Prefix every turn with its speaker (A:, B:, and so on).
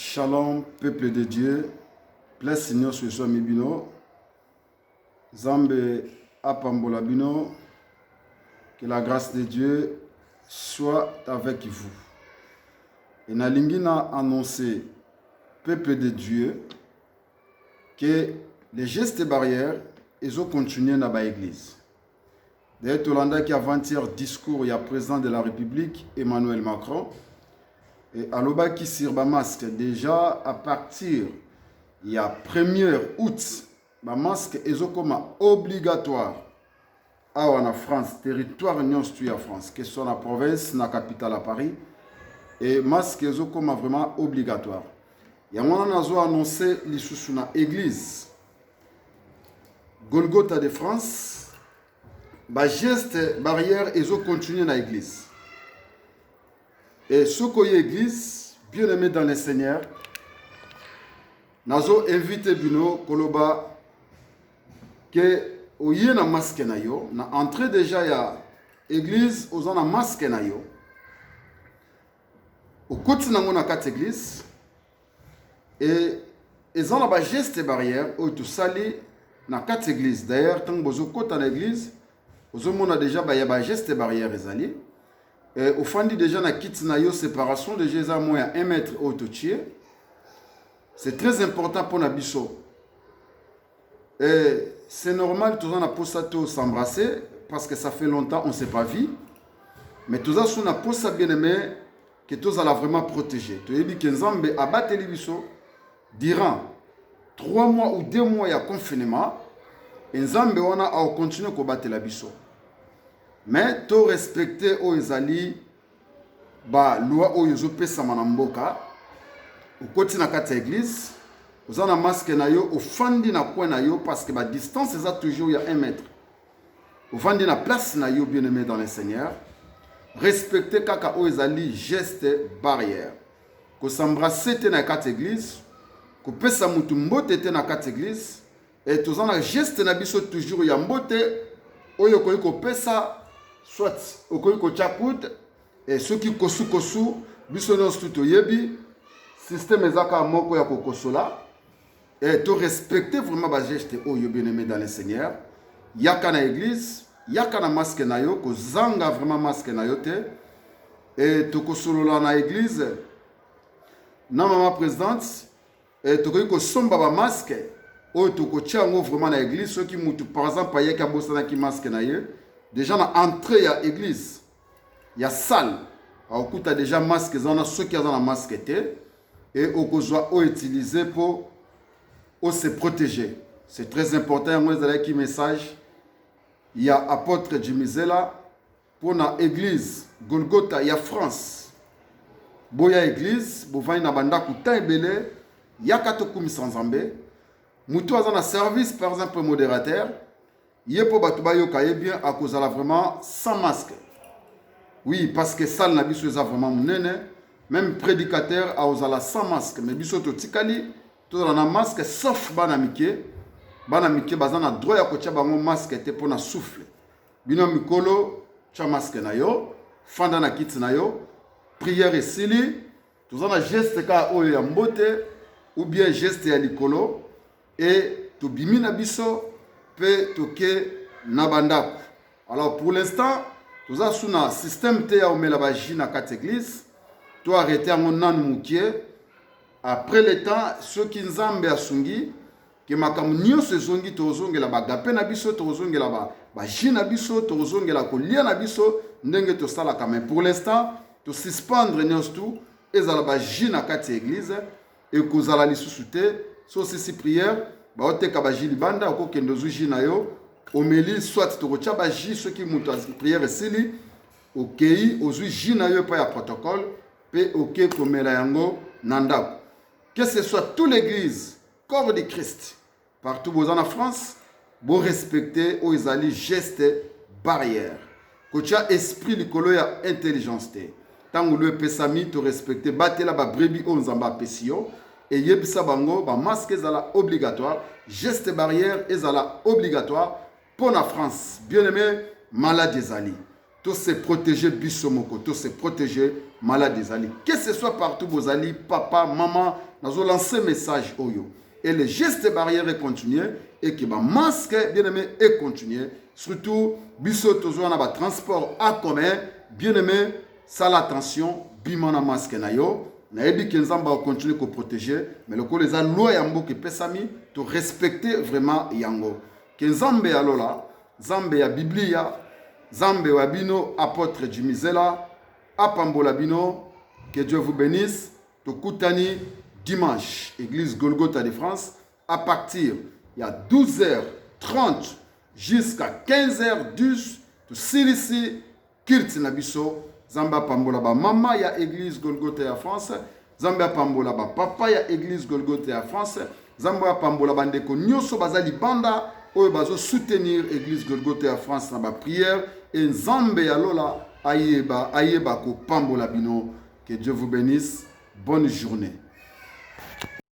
A: Shalom, peuple de Dieu, place Seigneur sur soi mibino, Zambe apambola bino, que la grâce de Dieu soit avec vous. Et Nalingina a annoncé, peuple de Dieu, que les gestes barrières, ils ont continué dans l'église. D'ailleurs, Tolanda qui avant-hier discours, il y a président de la République, Emmanuel Macron, et Aloba qui sirba masque déjà à partir il y a 1er août, le masque est obligatoire en France, territoire non en France, que ce soit la province, la capitale à Paris, et masque est vraiment obligatoire. Il y a un annoncé l'issue dans l'église Golgotha de France, les gestes barrières ils ont continué dans l'église. Et ce qui est l'église, bien aimé dans le Seigneur, nous avons invité Bino Koloba que au y na masque na yo, na entrée déjà ya église aux on a masque na yo. Au côté na ngona kat église et ils ont la geste barrière au tout sali na kat église. D'ailleurs tant bozo côté na église, aux on a déjà ba geste barrière ezali. Et au fond déjà na kit na yo séparation de Jésus à 1 mètre au toucher. C'est très important pour Nabiso. Et c'est normal tous on a posé s'embrasser parce que ça fait longtemps on ne s'est pas vu. Mais tous on a posé bien aimé que tous allons vraiment protéger. Tu as dit que Nzambe a battu les biso durant 3 mois ou 2 mois il y a confinement. Et Nzambe on a continué à battre la biso. Mais tu respecter aux ezali ba loi au yozo pesa manamboka au côté na kata église vous en a masque na yo au fandi na coin na yo parce que la distance est toujours il y a 1 mètre au fandi na place na yo bien aimé dans le Seigneur respecter kaka au ezali geste barrière ko s'embrasser te na kata église ko pesa mutu mbote te na kata église et tous en a geste na biso toujours il y a mbote oyo ko pesa soit okoki chakout et ceux qui kosu biso nos tout yebi système ezaka moko ya kokosola et to respecter vraiment ba geste oyo bien aimé dans le Seigneur yaka na église yaka na masque na yo ko zanga vraiment masque na yo te et to kosolola na église na maman présidente et to ko somba ba masque oyo to ko tiango vraiment na église ceux qui mutu par exemple ayeka bosana ki masque na ye déjà na entrée à l'église il y a salle au coup tu déjà masque zana ceux qui ont la masque et au besoin utiliser pour se protéger. C'est très important moi vous qui message il y a apôtre Jimizela pour la église Golgotha il y a France boya église bovani na banda kuta ebele yakato kumisa Nzambe mutu azana service par exemple modérateur yepo batu bayoka bien à cause la vraiment sans masque. Oui, parce que ça n'a biso eza vraiment munene, même prédicateur a osala sans masque, mais biso to tikali to na masque sauf banamike bazana droit ya kotia bango masque te pona souffle. Bino mikolo cha masque na yo, fanda na kit na yo, prière esili, to zana geste ka oyo ya mbote ou bien geste ya likolo et to bimina biso pe toke nabandako. Alors pour l'instant, tout ça sous un système te ya omela ba jina kat église, to arrêter en nan mukie après le temps ceux qui Nzambe asungi que makamu nyonso ezongi to zongela ba gape na biso to zongela ba jina biso to zongela ko lia na biso ndenge to sala quand même pour l'instant to suspendre nyonso tout ezala ba jina kat église et kozala lisusu te so si prière ba oteka ba jili banda ko kendo zuji na yo omeli soit to kocha ba ji ceux qui mutu prière sili okei ozui ji na yo pa ya protocole pe oké komela yango nanda que ce soit toute l'église corps de Christ partout en France bo respecter o ezali geste barrière kocha esprit likolo ya intelligence te tango le pesami to respecter batela ba brebi o Nzamba pesio et yebisa bango ba masque ezala obligatoire geste barrière ezala obligatoire pour la France bien aimé malade ezali to se protéger bisomoko to se protéger malade ezali. Que ce soit partout, vous allez, papa, maman, nous avons lancé un message au yo. Et les gestes barrières est continué et que le masque, bien aimé, est continué. Surtout, biso tozo na ba transport à commun, bien aimé, ça l'attention, bimana masque na yo. Na ebi kenzamba continuer ko protéger, mais le ko les a loi yambo ke pesami, to respecter vraiment yango. Kenzambe alola, zambe ya Biblia, zambe wabino apôtre Jimizela, apambola bino, que Dieu vous bénisse. To kutani dimanche, église Golgotha de France, à partir il y a 12h30 jusqu'à 15h10, to silisi kirt nabiso, zamba pambola ba mama ya église Golgotha ya France, zamba pambola ba papa ya église Golgotha ya France, zamba pambola ba ndeko nyoso bazali banda oyo bazo soutenir église Golgotha ya France na ba prière et nzambe ya lola ayeba ko pambola bino. Que Dieu vous bénisse. Bonne journée.